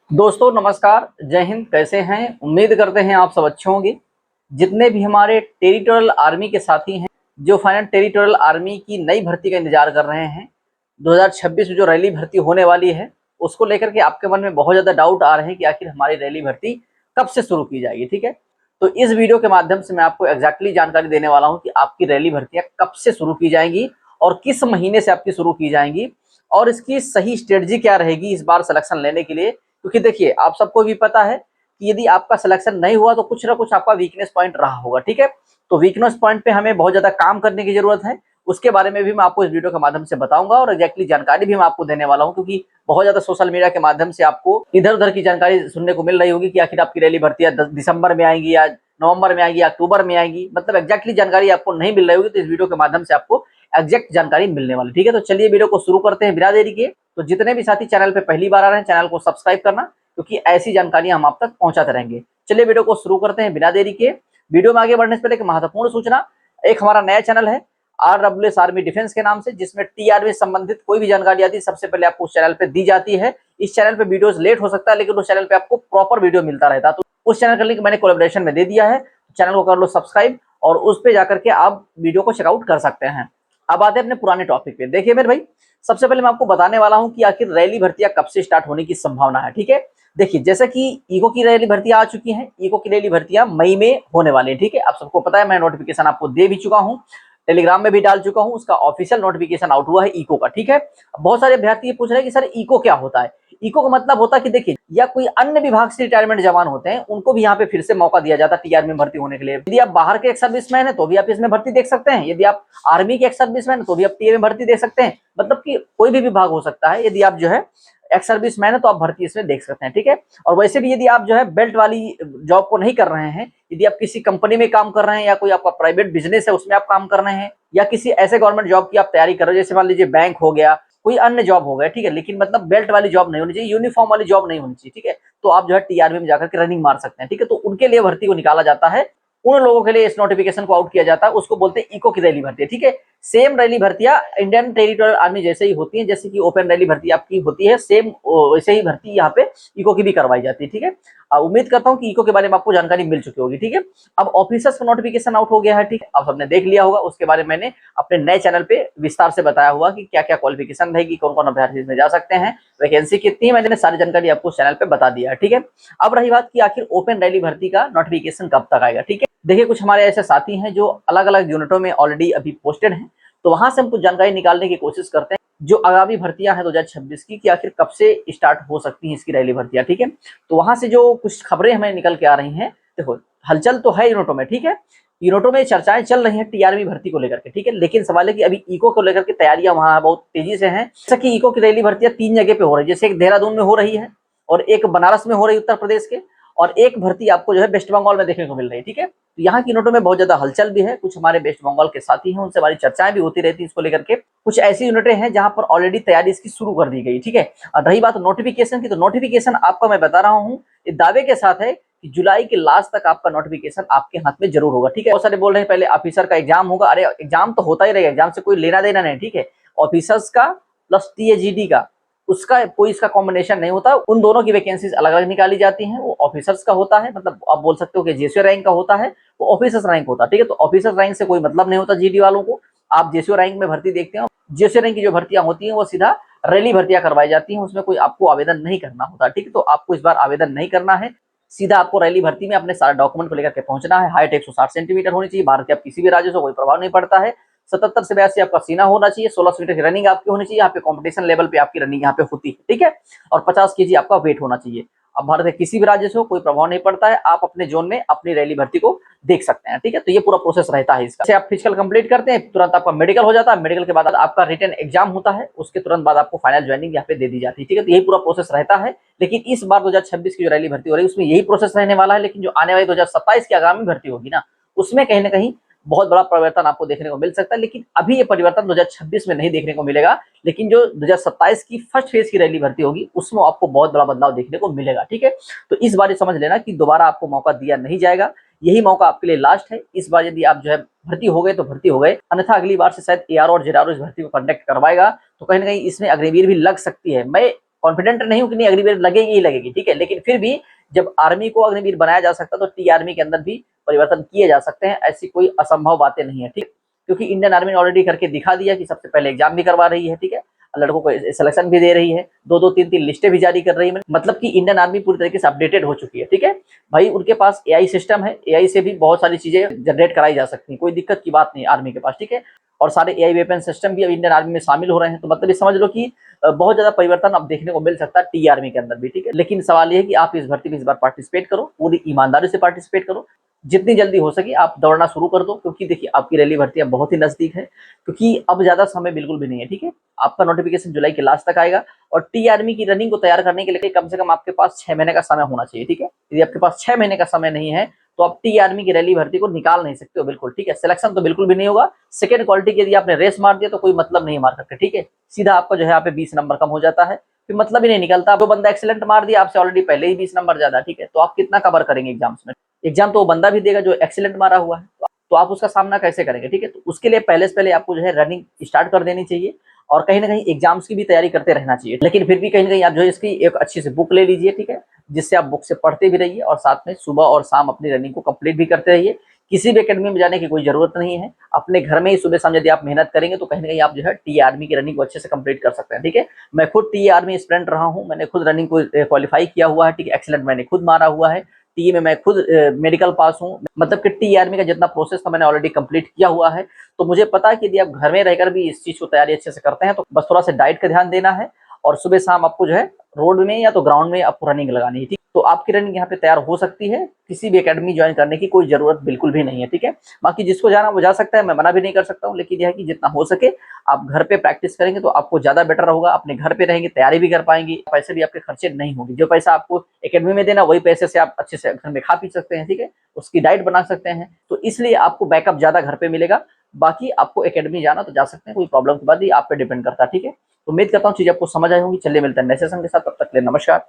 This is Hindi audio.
दोस्तों नमस्कार, जय हिंद। कैसे हैं? उम्मीद करते हैं आप सब अच्छे होंगे। जितने भी हमारे टेरिटोरियल आर्मी के साथी हैं, जो फाइनल टेरिटोरियल आर्मी की नई भर्ती का इंतजार कर रहे हैं, 2026 में जो रैली भर्ती होने वाली है, उसको लेकर के आपके मन में बहुत ज़्यादा डाउट आ रहे हैं कि आखिर हमारी रैली भर्ती कब से शुरू की जाएगी। ठीक है, तो इस वीडियो के माध्यम से मैं आपको एग्जैक्टली जानकारी देने वाला हूँ कि आपकी रैली भर्तियाँ कब से शुरू की जाएंगी और किस महीने से आपकी शुरू की जाएंगी और इसकी सही स्ट्रेटजी क्या रहेगी इस बार सिलेक्शन लेने के लिए। क्योंकि देखिए, आप सबको भी पता है कि यदि आपका सिलेक्शन नहीं हुआ तो कुछ ना कुछ आपका वीकनेस पॉइंट रहा होगा। ठीक है, तो वीकनेस पॉइंट पे हमें बहुत ज्यादा काम करने की जरूरत है। उसके बारे में भी मैं आपको इस वीडियो के माध्यम से बताऊंगा और एग्जैक्टली जानकारी भी मैं आपको देने वाला हूं, क्योंकि बहुत ज्यादा सोशल मीडिया के माध्यम से आपको इधर उधर की जानकारी सुनने को मिल रही होगी कि आखिर आपकी रैली भर्ती 10 दिसंबर में आएंगी या नवंबर में आएगी या अक्टूबर में आएगी। मतलब एग्जैक्टली जानकारी आपको नहीं मिल रही होगी, तो इस वीडियो के माध्यम से आपको एग्जैक्ट जानकारी मिलने वाली। ठीक है, तो चलिए वीडियो को शुरू करते हैं बिना देरी के। तो जितने भी साथी चैनल पे पहली बार आ रहे हैं, चैनल को सब्सक्राइब करना, क्योंकि ऐसी जानकारी हम आप तक पहुंचाते रहेंगे। चलिए वीडियो को शुरू करते हैं बिना देरी के। वीडियो में आगे बढ़ने से पहले एक महत्वपूर्ण सूचना, एक हमारा नया चैनल है RWS आर्मी डिफेंस के नाम से, जिसमें टीआरबी से संबंधित कोई भी जानकारी आती है सबसे पहले आपको उस चैनल पे दी जाती है। इस चैनल पे वीडियोस लेट हो सकता है, लेकिन उस चैनल पे आपको प्रॉपर वीडियो मिलता रहता है। तो उस चैनल का लिंक मैंने कोलैबोरेशन में दे दिया है, चैनल को कर लो सब्सक्राइब और उस पे जाकर के आप वीडियो को चेकआउट कर सकते हैं। अब आते हैं अपने पुराने टॉपिक पे। देखिए मेरे भाई, सबसे पहले मैं आपको बताने वाला हूं कि आखिर रैली भर्तियां कब से स्टार्ट होने की संभावना है। ठीक है, देखिए जैसे कि ईको की रैली भर्तियां आ चुकी हैं, ईको की रैली भर्तियां मई में होने वाली है। ठीक है, आप सबको पता है, मैं नोटिफिकेशन आपको दे भी चुका हूं, टेलीग्राम में भी डाल चुका हूं, उसका ऑफिशियल नोटिफिकेशन आउट हुआ है ईको का। ठीक है, बहुत सारे अभ्यर्थी ये पूछ रहे हैं कि सर ईको क्या होता है। ईको का मतलब होता है कि देखिए, या कोई अन्य विभाग से रिटायरमेंट जवान होते हैं, उनको भी यहाँ पे फिर से मौका दिया जाता है टीआरबी में भर्ती होने के लिए। यदि आप बाहर के एक सर्विसमैन है तो भी आप इसमें भर्ती देख सकते हैं, यदि आप आर्मी के एक सर्विसमैन है तो भी आप टीए में भर्ती दे सकते हैं। मतलब कि कोई भी विभाग हो सकता है, यदि आप जो है एक्स सर्विसमैन है तो आप भर्ती इसमें देख सकते हैं। ठीक है, और वैसे भी यदि आप जो है बेल्ट वाली जॉब को नहीं कर रहे हैं, यदि आप किसी कंपनी में काम कर रहे हैं या कोई आपका प्राइवेट बिजनेस है उसमें आप काम कर रहे हैं, या किसी ऐसे गवर्नमेंट जॉब की आप तैयारी कर रहे हो, जैसे मान लीजिए बैंक हो गया, कोई अन्य जॉब हो गया, ठीक है, लेकिन मतलब बेल्ट वाली जॉब नहीं होनी चाहिए, यूनिफॉर्म वाली जॉब नहीं होनी चाहिए। ठीक है, तो आप जो है टीआरबी में जाकर के रनिंग मार सकते हैं। ठीक है, तो उनके लिए भर्ती को निकाला जाता है, उन लोगों के लिए इस नोटिफिकेशन को आउट किया जाता है, उसको बोलते हैं इको की रैली भर्ती। ठीक है, सेम रैली भर्तियां इंडियन टेरिटोरियल आर्मी जैसे ही होती हैं, जैसे कि ओपन रैली भर्ती आपकी होती है, सेम वैसे ही भर्ती यहाँ पे इको की भी करवाई जाती है। ठीक है, उम्मीद करता हूँ कि इको के बारे में आपको जानकारी मिल चुकी होगी। ठीक है, अब ऑफिसर्स का नोटिफिकेशन आउट हो गया है। ठीक है, आप सबने देख लिया होगा, उसके बारे में मैंने अपने नए चैनल पे विस्तार से बताया हुआ कि क्या क्या क्वालिफिकेशन रहेगी, कौन कौन अभ्यर्थी इसमें जा सकते हैं, वैकेंसी कितनी है, मैंने सारी जानकारी आपको चैनल पे बता दिया है। ठीक है, अब रही बात कि आखिर ओपन रैली भर्ती का नोटिफिकेशन कब तक आएगा। ठीक है, देखिए कुछ हमारे ऐसे साथी हैं जो अलग अलग यूनिटों में ऑलरेडी अभी पोस्टेड हैं, तो वहां से हम कुछ जानकारी निकालने की कोशिश करते हैं जो आगामी भर्तियां हैं 2026 की, कि आखिर कब से स्टार्ट हो सकती हैं इसकी रैली भर्तियां। ठीक है, तो वहां से जो कुछ खबरें हमें निकल के आ रही हैं, देखो हलचल तो है यूनिटों में। ठीक है, यूनिटों में चर्चाएं चल रही हैं टीआरबी भर्ती को लेकर के। ठीक है, लेकिन सवाल है कि अभी इको को लेकर के तैयारियां वहां बहुत तेजी से हैं। जैसा कि इको की रैली भर्तियां 3 जगह पे हो रही है, जैसे एक देहरादून में हो रही है और एक बनारस में हो रही है उत्तर प्रदेश के, और एक भर्ती आपको जो है वेस्ट बंगाल में देखने को मिल रही है। ठीक है, तो यहाँ की यूनिटों में बहुत ज्यादा हलचल भी है, कुछ हमारे वेस्ट बंगाल के साथी हैं, उनसे हमारी चर्चाएं भी होती रहती है इसको लेकर के। कुछ ऐसी यूनिटें हैं जहां पर ऑलरेडी तैयारी इसकी शुरू कर दी गई। ठीक है, और रही बात नोटिफिकेशन की, तो नोटिफिकेशन आपका मैं बता रहा हूँ ये दावे के साथ है कि जुलाई के लास्ट तक आपका नोटिफिकेशन आपके हाथ में जरूर होगा। ठीक है, बहुत सारे बोल रहे हैं पहले ऑफिसर का एग्जाम होगा। अरे एग्जाम तो होता ही रहेगा, एग्जाम से कोई लेना देना नहीं। ठीक है, ऑफिसर्स का प्लस टीएजीडी का, उसका कोई इसका कॉम्बिनेशन नहीं होता, उन दोनों की वैकेंसीज अलग अलग निकाली जाती हैं। वो ऑफिसर्स का होता है, मतलब आप बोल सकते हो कि जेसीओ रैंक का होता है, वो ऑफिसर्स रैंक होता है। ठीक है, तो ऑफिसर रैंक से कोई मतलब नहीं होता जीडी वालों को, आप जेसीओ रैंक में भर्ती देखते हो। जेसीओ रैंक की जो भर्तियां होती हैं वो सीधा रैली भर्तियां करवाई जाती हैं, उसमें कोई आपको आवेदन नहीं करना होता। ठीक है, तो आपको इस बार आवेदन नहीं करना है, सीधा आपको रैली भर्ती में अपने सारे डॉक्यूमेंट को लेकर के पहुंचना है। हाइट 160 सेंटीमीटर होनी चाहिए, भारत के आप किसी भी राज्य से कोई प्रभाव नहीं पड़ता है। 77 से 82 आपका सीना होना चाहिए, 16 मीटर की रनिंग आपकी होनी चाहिए, यहाँ पे कॉम्पिटिशन लेवल पे आपकी रनिंग यहाँ पे होती है। ठीक है, और 50 केजी आपका वेट होना चाहिए। अब भारत के किसी भी राज्य से हो कोई प्रभाव नहीं पड़ता है, आप अपने जोन में अपनी रैली भर्ती को देख सकते हैं। ठीक है, तो ये पूरा प्रोसेस रहता है इसका। आप फिजिकल कंप्लीट करते हैं, तुरंत आपका मेडिकल हो जाता है, मेडिकल के बाद आपका रिटन एग्जाम होता है, उसके तुरंत बाद आपको फाइनल ज्वाइनिंग यहाँ पे दे दी जाती है। ठीक है, तो यही पूरा प्रोसेस रहता है। लेकिन इस बार 2026 की जो रैली भर्ती हो रही है उसमें यही प्रोसेस रहने वाला है, लेकिन जो आने वाली 2027 की आगामी भर्ती होगी ना, उसमें कहीं ना कहीं बहुत बड़ा परिवर्तन आपको देखने को मिल सकता है। लेकिन अभी ये परिवर्तन 2026 में नहीं देखने को मिलेगा, लेकिन जो 2027 की फर्स्ट फेज की रैली भर्ती होगी उसमें आपको बहुत बड़ा बदलाव देखने को मिलेगा। ठीक है, तो इस बार समझ लेना कि दोबारा आपको मौका दिया नहीं जाएगा, यही मौका आपके लिए लास्ट है। इस बार यदि आप जो है भर्ती हो गए तो भर्ती हो गए, अन्यथा अगली बार से शायद एआर और जेआर इस भर्ती को कंडक्ट करवाएगा, तो कहीं ना कहीं इसमें अग्निवीर भी लग सकती है। मैं कॉन्फिडेंट नहीं हूँ कि नहीं अग्निवीर लगेगी ही लगेगी, ठीक है, लेकिन फिर भी जब आर्मी को अग्निवीर बनाया जा सकता है तो टी आर्मी के अंदर भी परिवर्तन किए जा सकते हैं, ऐसी कोई असंभव बातें नहीं है, ठीक है, क्योंकि इंडियन आर्मी ने ऑलरेडी करके दिखा दिया कि सबसे पहले एग्जाम भी करवा रही है, ठीक है, लड़कों को सिलेक्शन भी दे रही है, 2-2 3-3 लिस्टें भी जारी कर रही है, मतलब कि इंडियन आर्मी पूरी तरीके से अपडेटेड हो चुकी है, ठीक है भाई। उनके पास एआई सिस्टम है, एआई से भी बहुत सारी चीजें जनरेट कराई जा सकती हैं, कोई दिक्कत की बात नहीं आर्मी के पास, ठीक है, और सारे एआई वेपन सिस्टम भी अब इंडियन आर्मी में शामिल हो रहे हैं, तो मतलब ये समझ लो कि बहुत ज्यादा परिवर्तन अब देखने को मिल सकता है टी आर्मी के अंदर भी, ठीक है। लेकिन सवाल ये है कि आप इस भर्ती में इस बार पार्टिसिपेट करो, पूरी ईमानदारी से पार्टिसिपेट करो, जितनी जल्दी हो सके आप दौड़ना शुरू कर दो, क्योंकि देखिए आपकी रैली भर्ती अब बहुत ही नजदीक है, क्योंकि अब ज्यादा समय बिल्कुल भी नहीं है, ठीक है। आपका नोटिफिकेशन जुलाई के लास्ट तक आएगा और टी आर्मी की रनिंग को तैयार करने के लिए कम से कम आपके पास 6 महीने का समय होना चाहिए, ठीक है। यदि आपके पास 6 महीने का समय नहीं है तो आप टी आर्मी की रैली भर्ती को निकाल नहीं सकते हो, बिल्कुल, ठीक है। सिलेक्शन तो बिल्कुल भी नहीं होगा। सेकंड क्वालिटी की यदि आपने रेस मार दिया तो कोई मतलब नहीं मार सकते, ठीक है, सीधा आपका जो है यहाँ पे 20 नंबर कम हो जाता है, फिर मतलब ही नहीं निकलता। वो बंदा एक्सीलेंट मार दिया, आपसे ऑलरेडी पहले ही 20 नंबर ज्यादा, ठीक है, तो आप कितना कवर करेंगे एग्जाम्स में? एग्जाम तो वो बंदा भी देगा जो एक्सीलेंट मारा हुआ है, तो आप उसका सामना कैसे करेंगे, ठीक है। तो उसके लिए पहले से पहले आपको जो है रनिंग स्टार्ट कर देनी चाहिए और कहीं ना कहीं एग्जाम्स की भी तैयारी करते रहना चाहिए, लेकिन फिर भी कहीं ना कहीं आप जो है इसकी एक अच्छी से बुक ले लीजिए, ठीक है, जिससे आप बुक से पढ़ते भी रहिए और साथ में सुबह और शाम अपनी रनिंग को कंप्लीट भी करते रहिए। किसी भी एकेडमी में जाने की कोई जरूरत नहीं है, अपने घर में ही सुबह शाम यदि आप मेहनत करेंगे तो कहीं ना कहीं आप जो है टी आर्मी की रनिंग को अच्छे से कंप्लीट कर सकते हैं, ठीक है। मैं खुद टी आर्मी एस्पिरेंट रहा हूँ, मैंने खुद रनिंग को क्वालिफाई किया हुआ है, ठीक है, एक्सीलेंट मैंने खुद मारा हुआ है, टी में मैं खुद मेडिकल पास हूँ, मतलब कि टी आर्मी का जितना प्रोसेस था मैंने ऑलरेडी कंप्लीट किया हुआ है, तो मुझे पता है कि यदि आप घर में रहकर भी इस चीज को तैयारी अच्छे से करते हैं तो बस थोड़ा सा डाइट का ध्यान देना है और सुबह शाम आपको जो है रोड में या तो ग्राउंड में आपको रनिंग लगानी है, ठीक, तो आपकी रनिंग यहाँ पे तैयार हो सकती है, किसी भी एकेडमी ज्वाइन करने की कोई जरूरत बिल्कुल भी नहीं है, ठीक है। बाकी जिसको जाना वो जा सकता है, मैं मना भी नहीं कर सकता हूँ, लेकिन यह है कि जितना हो सके आप घर पे प्रैक्टिस करेंगे तो आपको ज्यादा बेटर होगा, अपने घर पे रहेंगे, तैयारी भी कर पाएंगे, पैसे भी आपके खर्चे नहीं होंगे, जो पैसा आपको एकेडमी में देना वही पैसे से आप अच्छे से घर में खा पी सकते हैं, ठीक है, उसकी डाइट बना सकते हैं, तो इसलिए आपको बैकअप ज्यादा घर पे मिलेगा। बाकी आपको एकेडमी जाना तो जा सकते हैं, कोई प्रॉब्लम के बाद ही आप पे डिपेंड करता है, ठीक है। तो उम्मीद करता हूँ चीज आपको समझ आई होंगी। चलिए मिलते हैं नेक्स्ट सेशन के साथ, तब तक के लिए नमस्कार।